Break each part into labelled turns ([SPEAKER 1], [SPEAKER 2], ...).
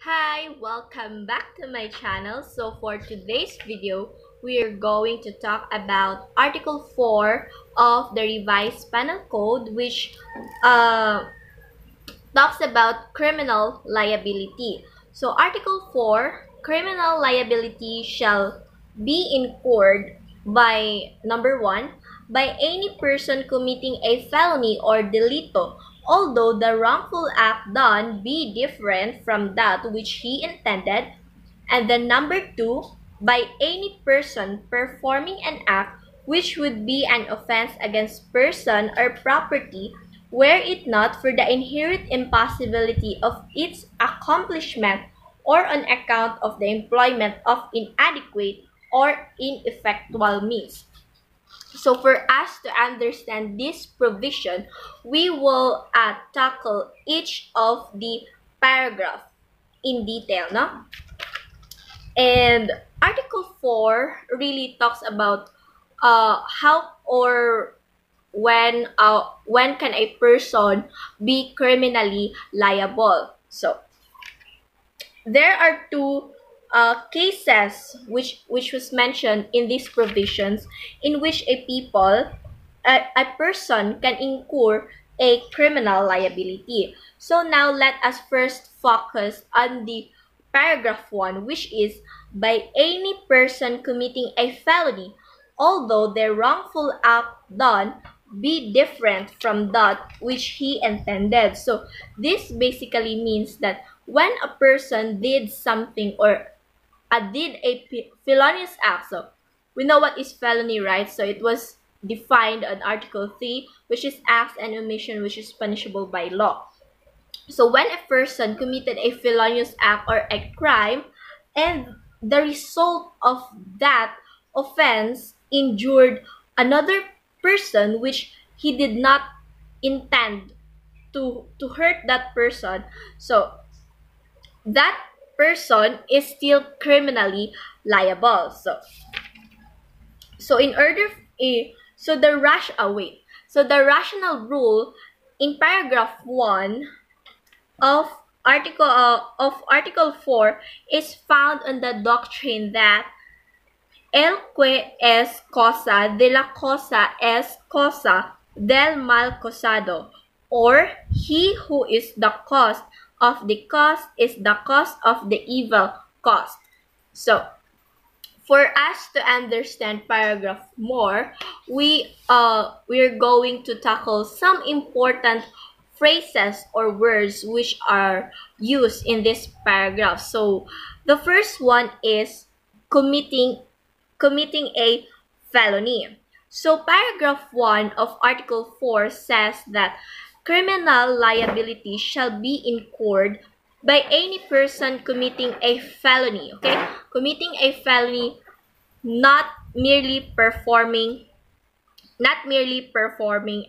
[SPEAKER 1] Hi, welcome back to my channel. So for today's video, we are going to talk about Article 4 of the revised Penal Code, which talks about criminal liability. So Article 4, criminal liability shall be incurred by number 1, by any person committing a felony or delito, although the wrongful act done be different from that which he intended, and then number 2, by any person performing an act which would be an offense against person or property were it not for the inherent impossibility of its accomplishment or on account of the employment of inadequate or ineffectual means. So for us to understand this provision, we will tackle each of the paragraph in detail, no? And Article 4 really talks about how or when can a person be criminally liable. So there are two cases which was mentioned in these provisions in which a person can incur a criminal liability. So now let us first focus on the paragraph 1, which is by any person committing a felony, although the wrongful act done be different from that which he intended. So this basically means that when a person did something or did a felonious act, so we know what is felony, right? So it was defined on Article 3, which is acts and omission which is punishable by law. So when a person committed a felonious act or a crime, and the result of that offense injured another person which he did not intend to hurt that person, so that person is still criminally liable. So in order so the rationale rule in paragraph 1 of Article 4 is found on the doctrine that el que es causa de la cosa es causa del mal causado, or he who is the cause of the cause is the cause of the evil caused. So for us to understand paragraph more, we are going to tackle some important phrases or words which are used in this paragraph. So the first one is committing a felony. So paragraph 1 of Article 4 says that criminal liability shall be incurred by any person committing a felony, okay? Committing a felony, not merely performing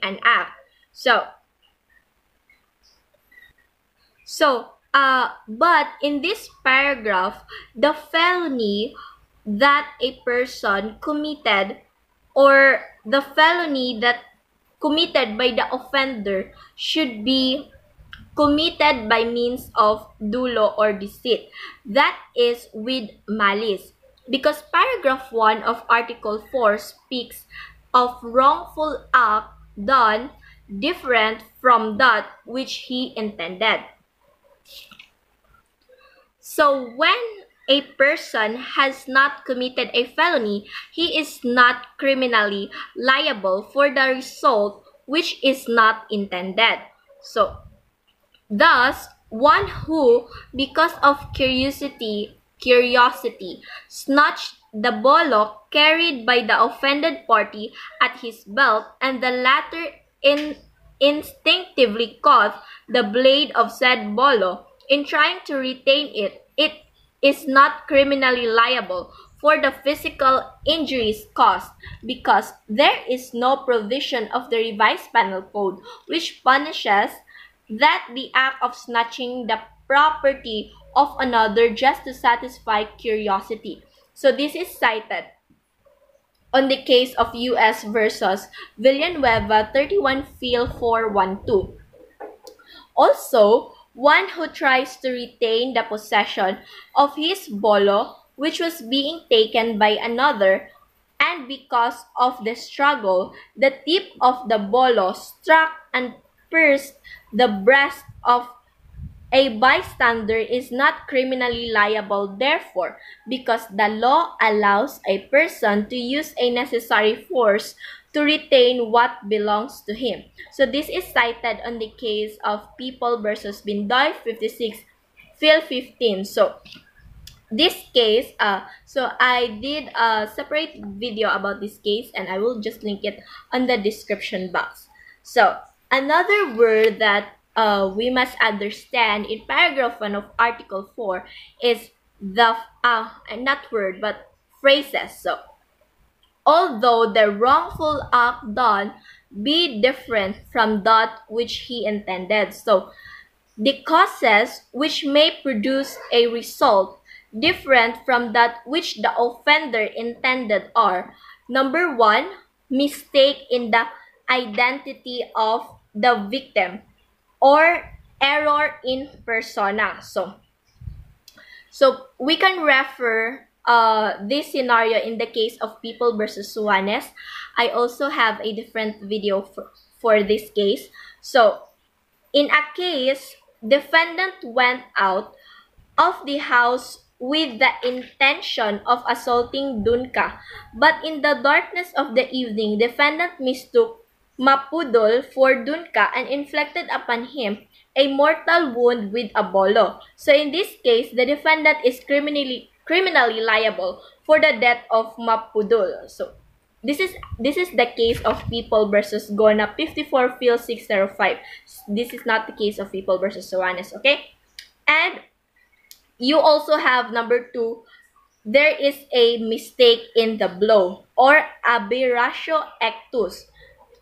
[SPEAKER 1] an act. But in this paragraph, the felony that a person committed, or the felony that committed by the offender, should be committed by means of dolo or deceit. That is with malice. Because paragraph 1 of Article 4 speaks of wrongful act done different from that which he intended. So when a person has not committed a felony, he is not criminally liable for the result which is not intended. So thus, one who, because of curiosity, snatched the bollock carried by the offended party at his belt, and the latter instinctively caught the blade of said bollock, in trying to retain it, it is not criminally liable for the physical injuries caused, because there is no provision of the revised Penal Code which punishes that the act of snatching the property of another just to satisfy curiosity. So this is cited on the case of U.S. versus Villanueva 31 Phil 412. Also, one who tries to retain the possession of his bolo which was being taken by another, and because of the struggle, the tip of the bolo struck and pierced the breast of a bystander, is not criminally liable, therefore, because the law allows a person to use a necessary force to retain what belongs to him. So this is cited on the case of People versus Bindoy 56, Phil 15. So this case, so I did a separate video about this case, and I will just link it on the description box. So another word that we must understand in paragraph 1 of Article 4 is the, not word, but phrases. So although the wrongful act done be different from that which he intended. So the causes which may produce a result different from that which the offender intended are: number 1, mistake in the identity of the victim, or error in persona. So we can refer this scenario in the case of People versus Juanes. I also have a different video for this case. So in a case, defendant went out of the house with the intention of assaulting Dunka, but in the darkness of the evening, defendant mistook Mapudol for Dunka and inflicted upon him a mortal wound with a bolo. So in this case, the defendant is criminally liable for the death of Mapudol. So this is the case of People versus Gona 54 Phil 605. This is not the case of People versus Soanes, okay? And you also have number 2, there is a mistake in the blow, or aberratio ectus,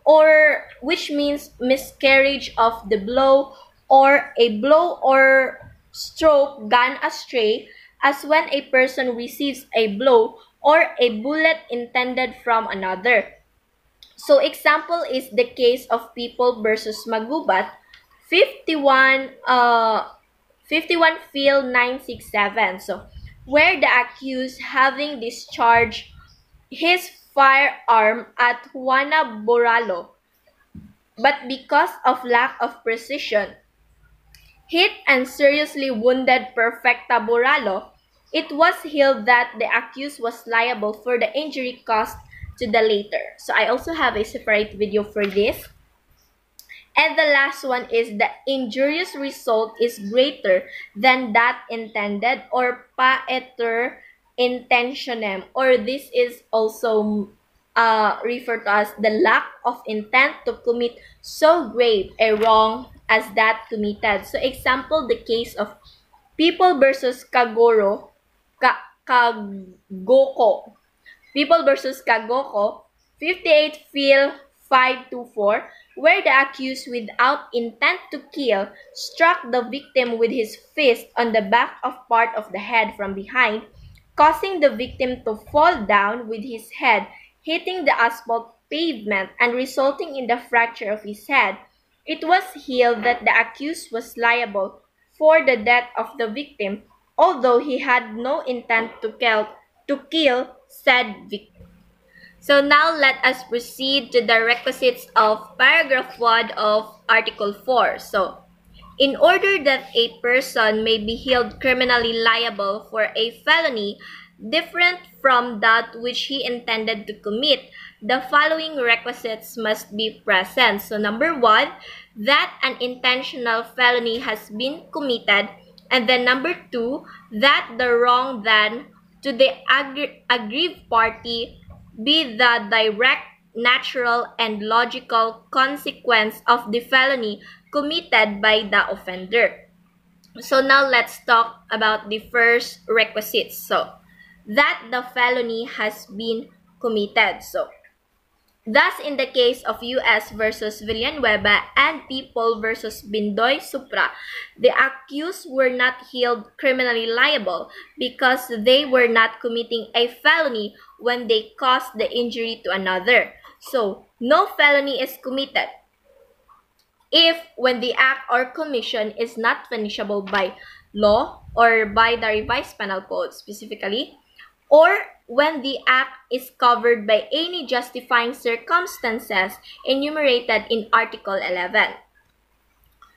[SPEAKER 1] or which means miscarriage of the blow, or a blow or stroke gone astray, as when a person receives a blow or a bullet intended from another. So example is the case of People versus Magubat 51 Phil 967. So where the accused, having discharged his firearm at Juana Boralo, but because of lack of precision, hit and seriously wounded Perfecta Boralo, it was held that the accused was liable for the injury caused to the latter. So I also have a separate video for this. And the last one is the injurious result is greater than that intended, or paeter intentionem, or this is also referred to as the lack of intent to commit so grave a wrong as that committed. So example, the case of People versus Kagoko, People versus Kagoko 58 Phil 524, where the accused, without intent to kill, struck the victim with his fist on the back of part of the head from behind, causing the victim to fall down with his head hitting the asphalt pavement and resulting in the fracture of his head. It was held that the accused was liable for the death of the victim, although he had no intent to kill said victim. So now let us proceed to the requisites of paragraph 1 of Article 4. So, in order that a person may be held criminally liable for a felony different from that which he intended to commit, the following requisites must be present. So number 1, that an intentional felony has been committed, and then number 2, that the wrong done to the aggrieved party be the direct, natural, and logical consequence of the felony committed by the offender. So now let's talk about the first requisites. So, that the felony has been committed. So, thus in the case of U.S. versus Villanueva and People versus Bindoy Supra, the accused were not held criminally liable because they were not committing a felony when they caused the injury to another. So, no felony is committed if when the act or commission is not punishable by law or by the revised penal code specifically, or when the act is covered by any justifying circumstances enumerated in Article 11.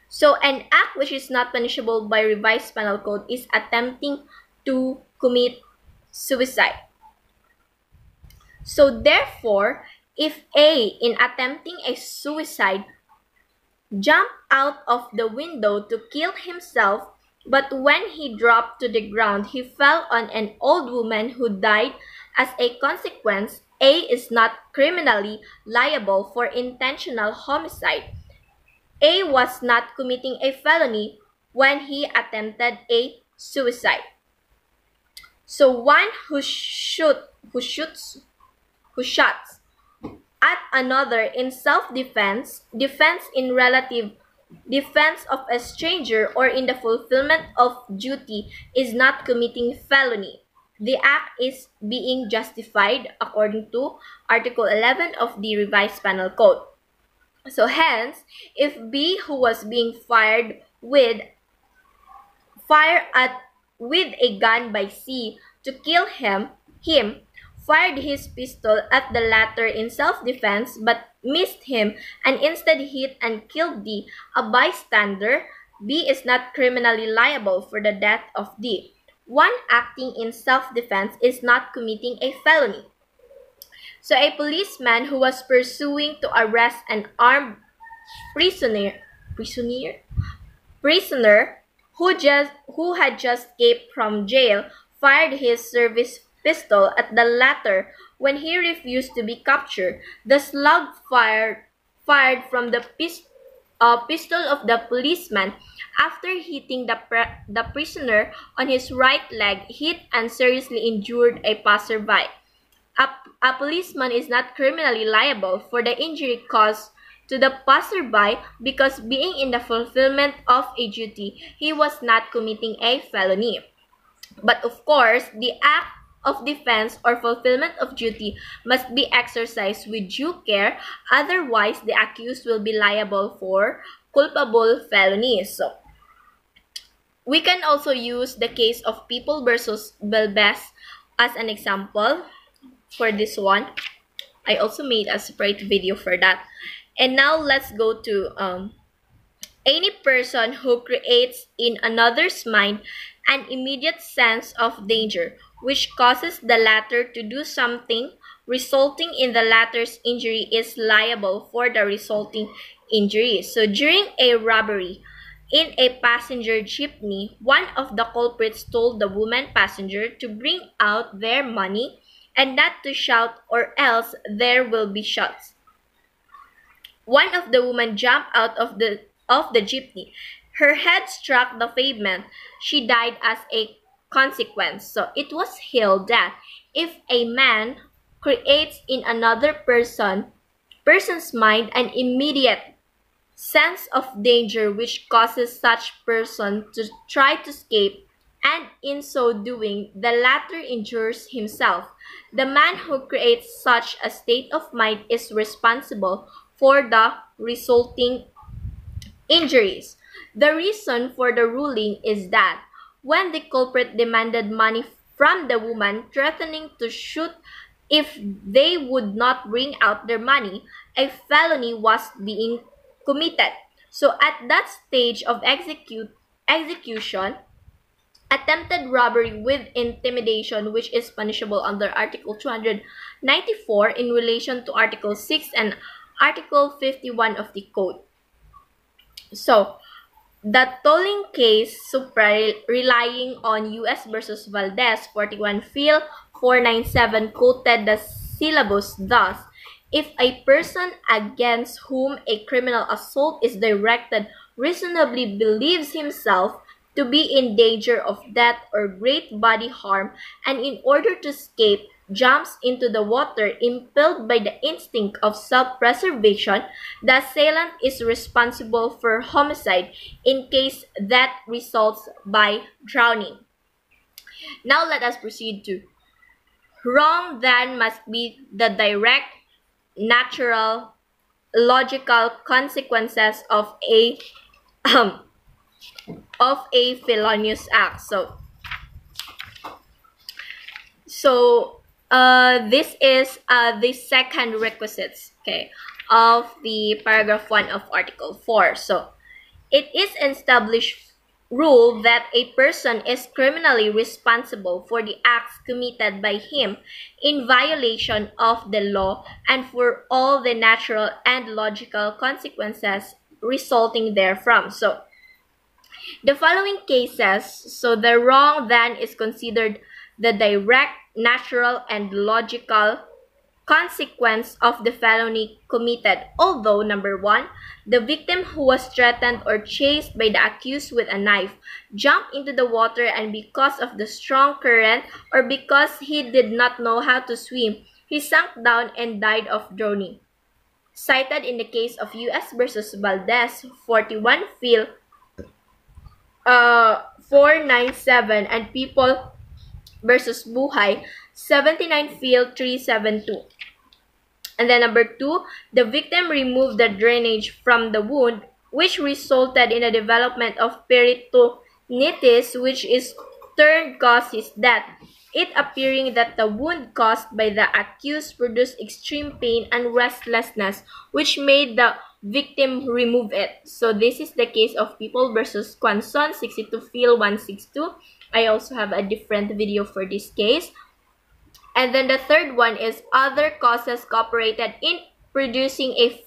[SPEAKER 1] So an act which is not punishable by revised penal code is attempting to commit suicide. So therefore, if A, in attempting a suicide, jumped out of the window to kill himself, but when he dropped to the ground, he fell on an old woman who died as a consequence, A is not criminally liable for intentional homicide. A was not committing a felony when he attempted a suicide. So one who shoots at another in self-defense, defense in relative defense of a stranger, or in the fulfillment of duty is not committing felony. The act is being justified according to Article 11 of the Revised Penal Code. So hence, if B, who was being fired at with a gun by C to kill him, fired his pistol at the latter in self-defense but missed him and instead hit and killed D, a bystander, B is not criminally liable for the death of D. One acting in self-defense is not committing a felony. So a policeman who was pursuing to arrest an armed prisoner who had just escaped from jail fired his service pistol at the latter when he refused to be captured. The slug fired from the pistol of the policeman after hitting the prisoner on his right leg hit and seriously injured a passerby. A policeman is not criminally liable for the injury caused to the passerby because being in the fulfillment of a duty, he was not committing a felony. But of course, the act of defense or fulfillment of duty must be exercised with due care, otherwise the accused will be liable for culpable felony. So, we can also use the case of People versus Belbes as an example for this one. I also made a separate video for that. And now let's go to any person who creates in another's mind an immediate sense of danger, which causes the latter to do something resulting in the latter's injury is liable for the resulting injury. So during a robbery in a passenger jeepney, one of the culprits told the woman passenger to bring out their money and not to shout or else there will be shots. One of the women jumped out of the jeepney. Her head struck the pavement. She died as a consequence. So it was held that if a man creates in another person's mind an immediate sense of danger which causes such person to try to escape, and in so doing the latter injures himself, the man who creates such a state of mind is responsible for the resulting injuries. The reason for the ruling is that when the culprit demanded money from the woman, threatening to shoot if they would not bring out their money, a felony was being committed. So at that stage of execution, attempted robbery with intimidation, which is punishable under Article 294 in relation to Article 6 and Article 51 of the Code. So, the tolling case, relying on U.S. versus Valdez, 41 Phil 497, quoted the syllabus thus: if a person against whom a criminal assault is directed reasonably believes himself to be in danger of death or great bodily harm, and in order to escape, jumps into the water impelled by the instinct of self-preservation, the assailant is responsible for homicide in case that results by drowning. Now let us proceed to wrong then must be the direct, natural, logical consequences of a of a felonious act. This is the second requisites, okay, of the paragraph 1 of Article 4. So it is an established rule that a person is criminally responsible for the acts committed by him in violation of the law and for all the natural and logical consequences resulting therefrom. So the following cases, so the wrong then is considered the direct, natural, and logical consequence of the felony committed, although number 1, the victim who was threatened or chased by the accused with a knife jumped into the water and because of the strong current or because he did not know how to swim, he sank down and died of drowning. Cited in the case of U.S. versus Valdez, 41 Phil 497 and People versus Buhay, 79 Phil 372. And then number 2, the victim removed the drainage from the wound, which resulted in the development of peritonitis, which is turn caused his death, it appearing that the wound caused by the accused produced extreme pain and restlessness, which made the victim remove it. So this is the case of People versus Quanson, 62 Phil 162. I also have a different video for this case. And then the third one is other causes cooperated in producing a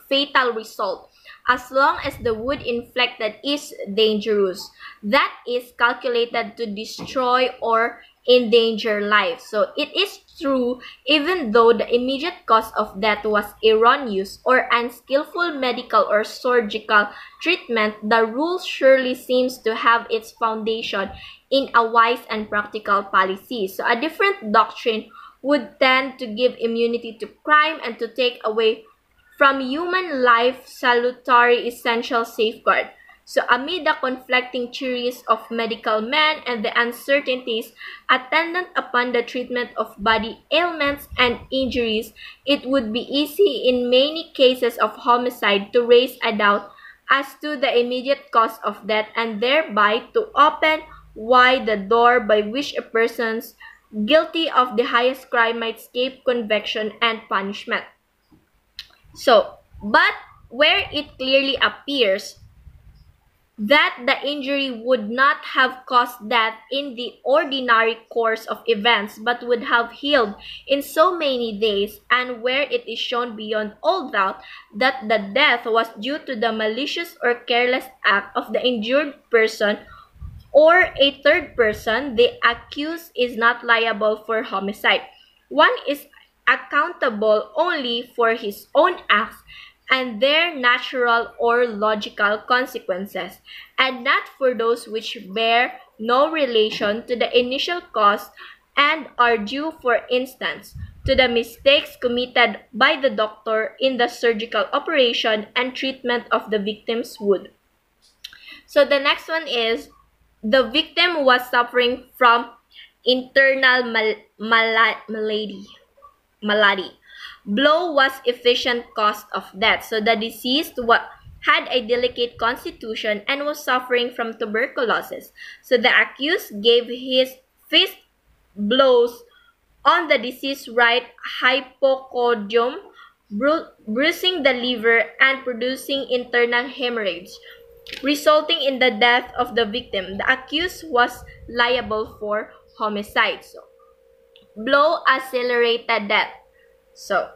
[SPEAKER 1] fatal result, as long as the wound inflicted is dangerous, that is calculated to destroy or endanger life. So it is true, even though the immediate cause of death was erroneous or unskillful medical or surgical treatment, the rule surely seems to have its foundation in a wise and practical policy. So a different doctrine would tend to give immunity to crime and to take away from human life salutary essential safeguard. So amid the conflicting theories of medical men and the uncertainties attendant upon the treatment of body ailments and injuries, it would be easy in many cases of homicide to raise a doubt as to the immediate cause of death and thereby to open wide the door by which a person guilty of the highest crime might escape conviction and punishment. So, but where it clearly appears that the injury would not have caused death in the ordinary course of events but would have healed in so many days, and where it is shown beyond all doubt that the death was due to the malicious or careless act of the injured person or a third person, the accused is not liable for homicide. One is accountable only for his own acts and their natural or logical consequences, and not for those which bear no relation to the initial cause and are due, for instance, to the mistakes committed by the doctor in the surgical operation and treatment of the victim's wound. So the next one is the victim was suffering from internal malady. Blow was efficient cause of death. So the deceased had a delicate constitution and was suffering from tuberculosis. So the accused gave his fist blows on the deceased's right hypochondrium, bruising the liver and producing internal hemorrhage, resulting in the death of the victim. The accused was liable for homicide. So, blow accelerated death. So,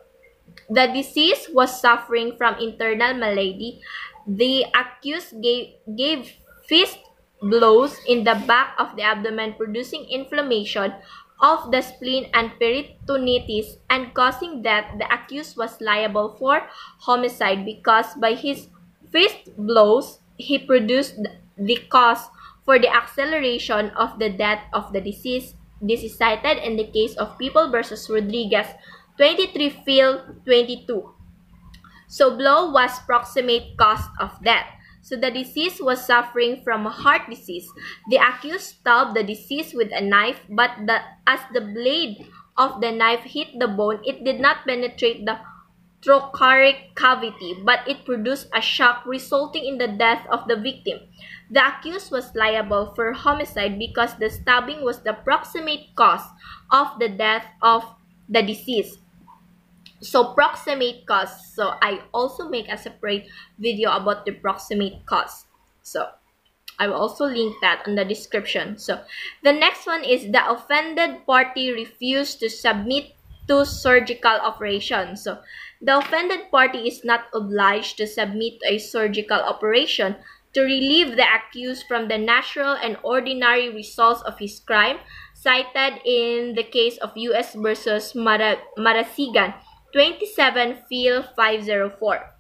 [SPEAKER 1] the deceased was suffering from internal malady. The accused gave fist blows in the back of the abdomen, producing inflammation of the spleen and peritonitis and causing death. The accused was liable for homicide because by his fist blows, he produced the cause for the acceleration of the death of the deceased. This is cited in the case of People versus Rodriguez, 23 Phil 22. So blow was proximate cause of death. So the deceased was suffering from a heart disease. The accused stabbed the deceased with a knife, but as the blade of the knife hit the bone, it did not penetrate the thoracic cavity, but it produced a shock resulting in the death of the victim. The accused was liable for homicide because the stabbing was the proximate cause of the death of the deceased. So proximate cause. So I also make a separate video about the proximate cause. So I will also link that in the description. So the next one is the offended party refused to submit to surgical operation. So the offended party is not obliged to submit to a surgical operation to relieve the accused from the natural and ordinary results of his crime, cited in the case of U.S. versus Marasigan, 27 Phil 504.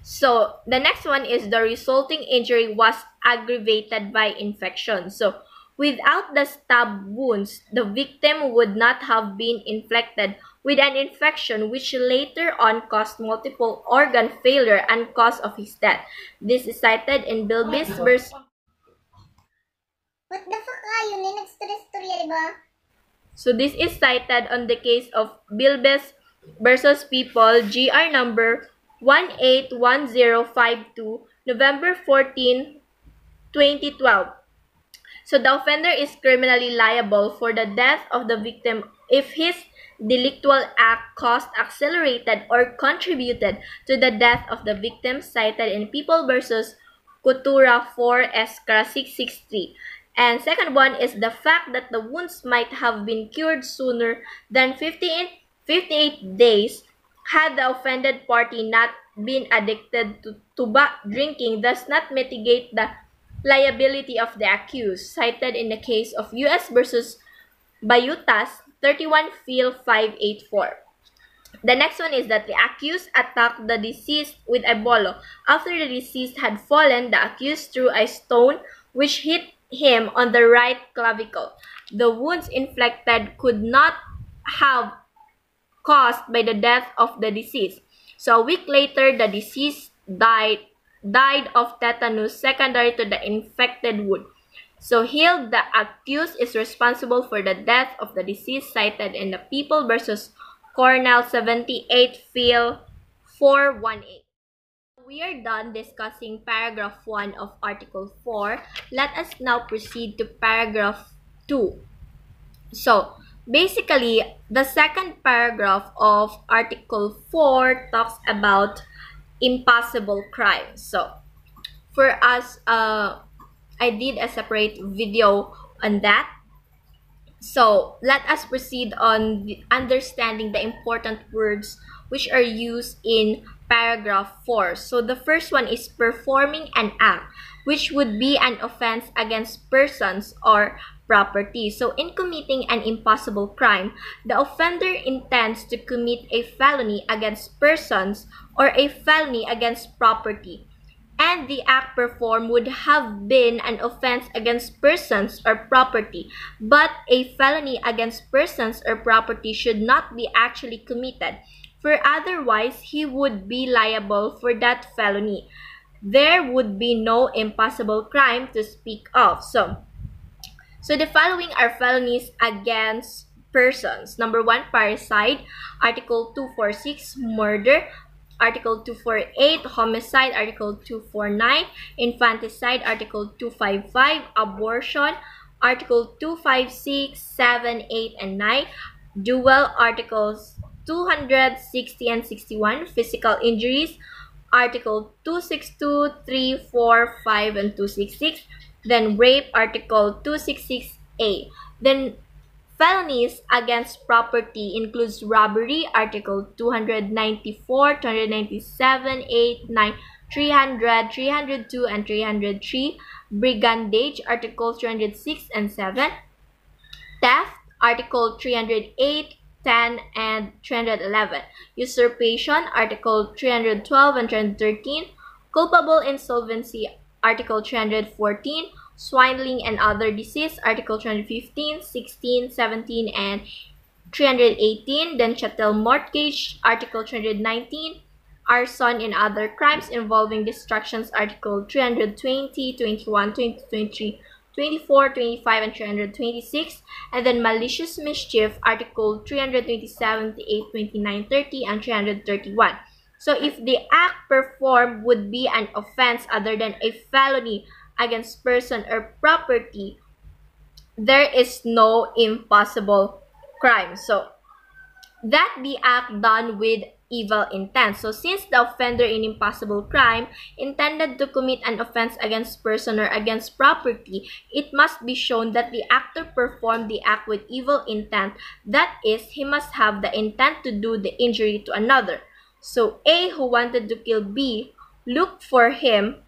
[SPEAKER 1] So the next one is the resulting injury was aggravated by infection. So without the stab wounds, the victim would not have been infected with an infection which later on caused multiple organ failure and cause of his death. This is cited in Bilbis versus...
[SPEAKER 2] What the fuck kayo? Nag-stress-storya, diba?
[SPEAKER 1] So this is cited on the case of Bilbis versus People, GR number 181052, November 14, 2012. So the offender is criminally liable for the death of the victim if his delictual act caused, accelerated, or contributed to the death of the victim, cited in People versus Coutura 4 Escra 663. And second one is the fact that the wounds might have been cured sooner than 58 days had the offended party not been addicted to drinking, does not mitigate the liability of the accused, cited in the case of U.S. versus Bayutas, 31 Phil 584. The next one is that the accused attacked the deceased with a bolo. After the deceased had fallen, the accused threw a stone which hit him on the right clavicle. The wounds inflicted could not have caused by the death of the deceased. So a week later, the deceased died of tetanus secondary to the infected wound. So here, the accused is responsible for the death of the deceased, cited in the People versus Cornell 78 Phil 418. We are done discussing paragraph 1 of Article 4. Let us now proceed to paragraph 2. So, basically, the second paragraph of Article 4 talks about impossible crimes. So, for us, I did a separate video on that. So, let us proceed on understanding the important words which are used in paragraph 4. So, the first one is performing an act, which would be an offense against persons or property. So, in committing an impossible crime, the offender intends to commit a felony against persons or a felony against property, and the act performed would have been an offense against persons or property, but a felony against persons or property should not be actually committed, for otherwise he would be liable for that felony. There would be no impossible crime to speak of. So the following are felonies against persons. Number 1, parricide. Article 246, murder. Article 248, homicide. Article 249, infanticide. Article 255, abortion. Article 256, 7, 8, and 9, duel. Articles 260 and 61, physical injuries. Article 262, 3, 4, 5, and 266. Then rape, Article 266A. Then felonies against property includes robbery, Article 294, 297, 8, 9, 300, 302, and 303. Brigandage, Article 306 and 7. Theft, Article 308, 10, and 311. Usurpation, Article 312 and 313. Culpable insolvency, Article 314. Swindling and other disease, Article 315, 16, 17, and 318. Then chattel mortgage, Article 319. Arson and other crimes involving destructions, Article 320, 21, 22, 23, 24, 25, and 326. And then malicious mischief, Article 327, 28, 29, 30, and 331. So if the act performed would be an offense other than a felony against person or property, there is no impossible crime. So that the act done with evil intent. So since the offender in impossible crime intended to commit an offense against person or against property, it must be shown that the actor performed the act with evil intent. That is, he must have the intent to do the injury to another. So A, who wanted to kill B, looked for him.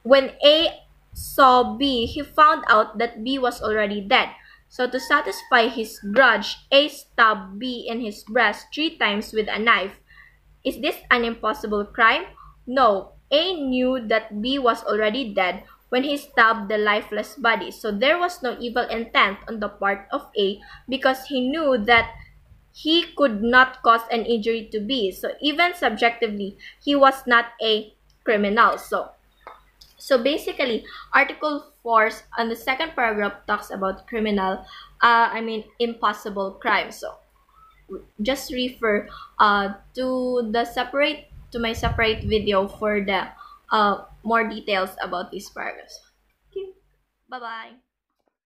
[SPEAKER 1] When A saw B, he found out that B was already dead. So to satisfy his grudge, A stabbed B in his breast 3 times with a knife. Is this an impossible crime? No. A knew that B was already dead when he stabbed the lifeless body. So there was no evil intent on the part of A because he knew that he could not cause an injury to B. So even subjectively, he was not a criminal. So basically, Article 4 on the second paragraph talks about impossible crime. So just refer to my separate video for the more details about these paragraphs. Thank you. Bye bye.